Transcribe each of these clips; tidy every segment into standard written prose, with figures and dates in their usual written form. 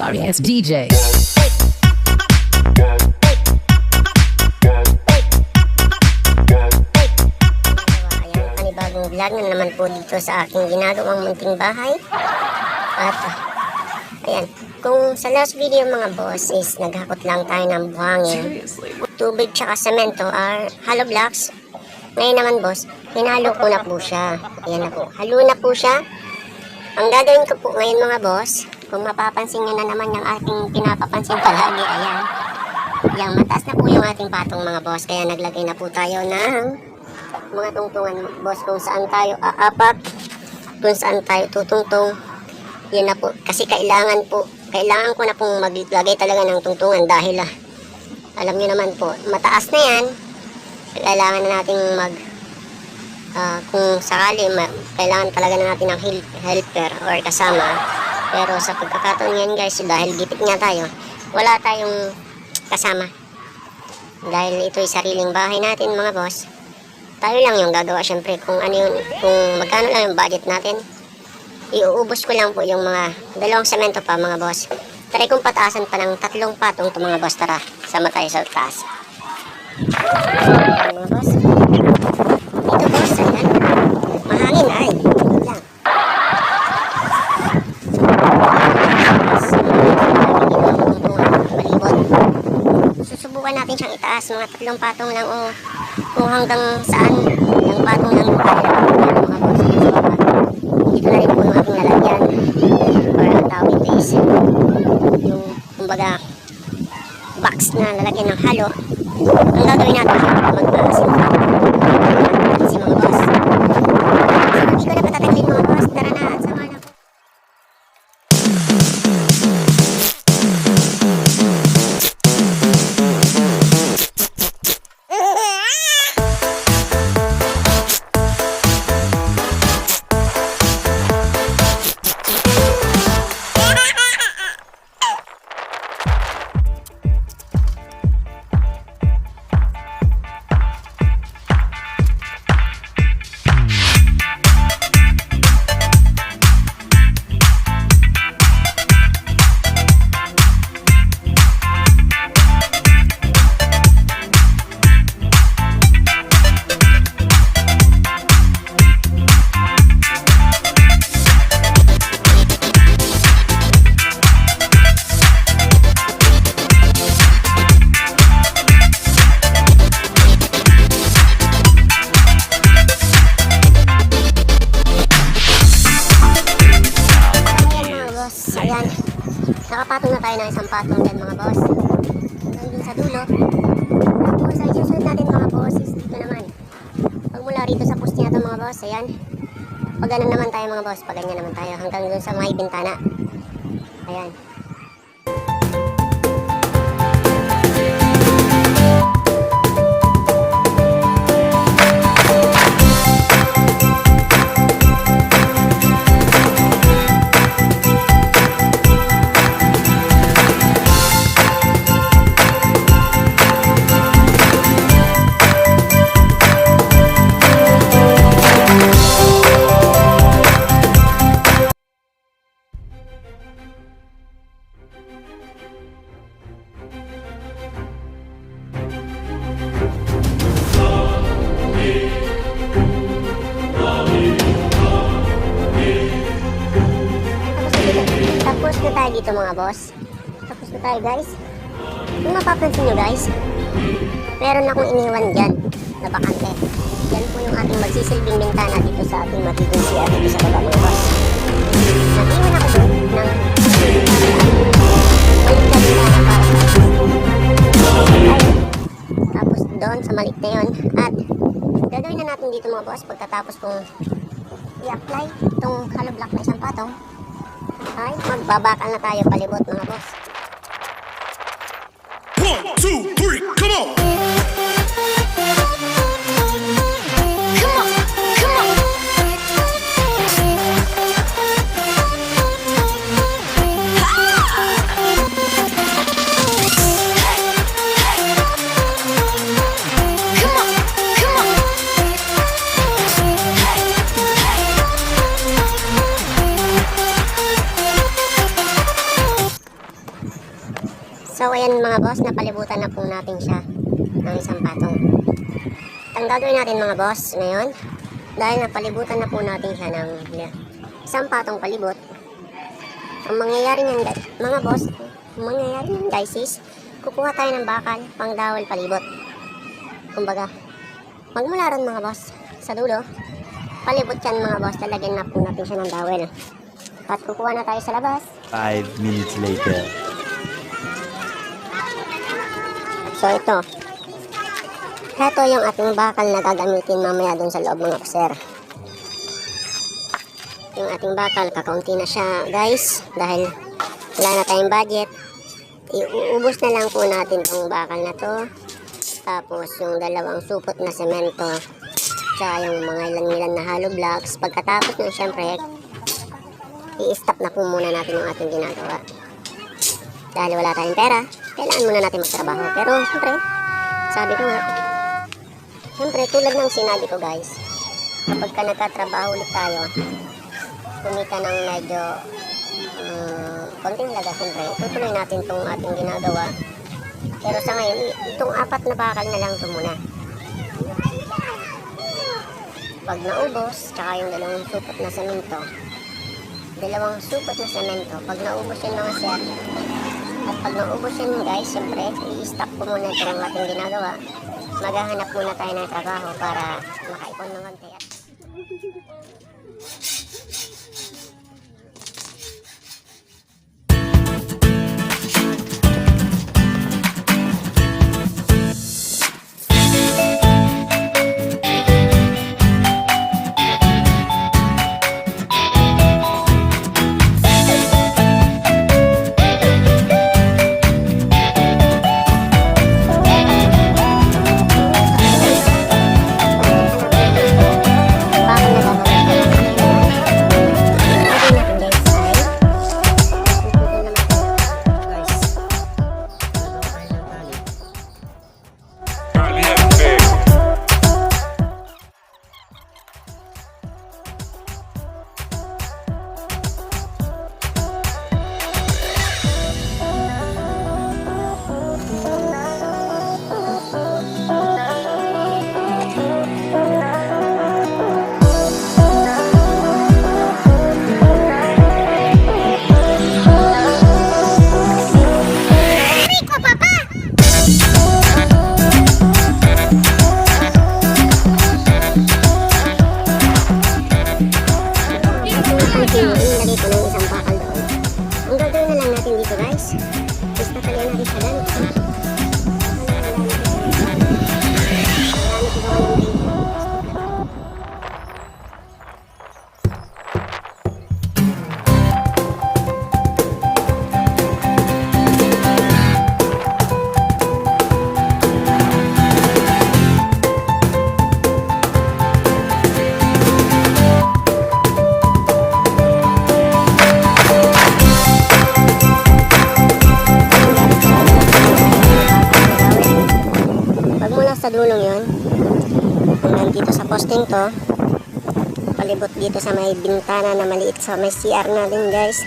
sorry ass DJ. Panibagong vlog na naman po dito sa aking ginagawang munting bahay. At ayan, kung sa last video mga boss is naghakot lang tayo ng buhangin, tubig tsaka semento are hollow blocks. Ngayon naman boss, hinalo ko na po siya. Ayan na po, halo na po siya. Ang gagawin ko po ngayon mga boss, kung mapapansin nyo na naman yung ating pinapapansin palagi, ayan. Yang mataas na po yung ating patong mga boss, kaya naglagay na po tayo ng mga tungtungan boss kung saan tayo aapak, kung saan tayo tutungtong. Yan na po, kasi kailangan ko na pong maglagay talaga ng tungtungan dahil alam nyo naman po, mataas na yan. Kailangan na nating kung sakali kailangan talaga na natin ng helper or kasama. Pero sa pagkakataon yan guys, dahil gipit nga tayo, wala tayong kasama. Dahil ito'y sariling bahay natin mga boss, tayo lang yung gagawa. Syempre kung magkano lang yung budget natin, iuubos ko lang po yung mga 2 semento pa mga boss. Try kong pataasan pa ng 3 patong to mga boss. Tara, sama tayo sa taas. Ayan mga boss, dito boss, ayan, mahangin ay lang. Susubukan natin siyang itaas, mga 3 patong lang o kung hanggang saan yung patong lang kaya mga boss. Dito na rin po yung ating lalagyan or ang tawag is yung kumbaga box na lalagyan ng halo. Ang gagawin natin mag-asintada si mga boss. So, hindi ko na patatagalin mga boss. Tara na at sama na po. Ayan, nakapatong na tayo ng isang patong dyan mga boss. Hanggang sa dulo. Tapos ay susunod natin mga boss is dito naman. Pag mula rito sa post niya ito mga boss, ayan. Pag ganun naman tayo mga boss, pag ganyan naman tayo hanggang dun sa may bintana. Ayan. Tapos na tayo dito mga boss. Tapos na tayo guys. Kung mapapansin nyo guys, meron akong iniwan dyan na bakante. Yan po yung ating magsisilbing bintana dito sa ating magiging CR dito sa baba mga boss. Nag-iwan ako doon ng maliit na bintana para tapos doon sa maliit na yun. At gagawin na natin dito mga boss pagkatapos kong i-apply itong hollow block na isang patong, ay magbabakal na tayo palibot mga boss. 1, 2, 3, come on! So ayan mga boss, napalibutan na po natin siya ng isang patong. Ang gagawin natin mga boss ngayon, dahil napalibutan na po natin siya ng isang patong palibot, ang mangyayari niyan mga boss, ang mangyayari niyan guys is, kukuha tayo ng bakal pang dawal palibot. Kumbaga, magmula ron mga boss, sa dulo, palibot yan mga boss, talagyan na po natin siya ng dawal. At kukuha na tayo sa labas. 5 minutes later. So ito yung ating bakal na gagamitin mamaya dun sa loob mga sir. Yung ating bakal, kakaunti na siya guys, dahil wala na tayong budget. Iuubos na lang po natin tong bakal na to, tapos yung dalawang supot na semento, tsaka yung mga ilan na hollow blocks. Pagkatapos nun syempre i-stop na po muna natin yung ating ginagawa dahil wala tayong pera. Kailangan muna natin magtrabaho. Pero syempre, sabi ko nga, syempre tulad ng sinabi ko guys, kapag ka nagkatrabaho ulit tayo, kumita ng medyo konting halaga, syempre tutuloy natin itong ating ginagawa. Pero sa ngayon, itong 4 na bakal na lang ito muna. Pag naubos, tsaka yung dalawang supot na semento, pag naubos yun mga sir, at pag naubos yun guys, syempre i-stop ko muna ito ang ating ginagawa. Maghahanap muna tayo ng trabaho para makaipon ng konti. Ilagay ko ng isang bakal doon. Ang gagawin na lang natin dito guys, is tatalian natin siya ganito. Sa dulong yun, hanggang dito sa posting to, palibot dito sa may bintana na maliit sa may CR natin guys,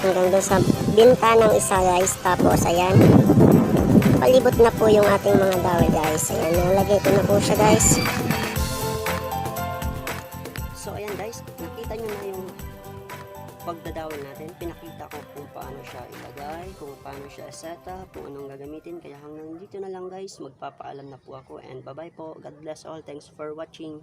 hanggang doon sa bintanang isa guys. Tapos ayan, palibot na po yung ating mga dawal guys. Ayan, nalagay ko na po siya guys. So ayan guys, nakita nyo na yung pagdadawal natin. Pinakita ko kung paano siya ilagay, kung paano siya setup, kung anong gagamitin. Kaya hanggang dito na lang guys, magpapaalam na po ako, and bye bye po. God bless all. Thanks for watching.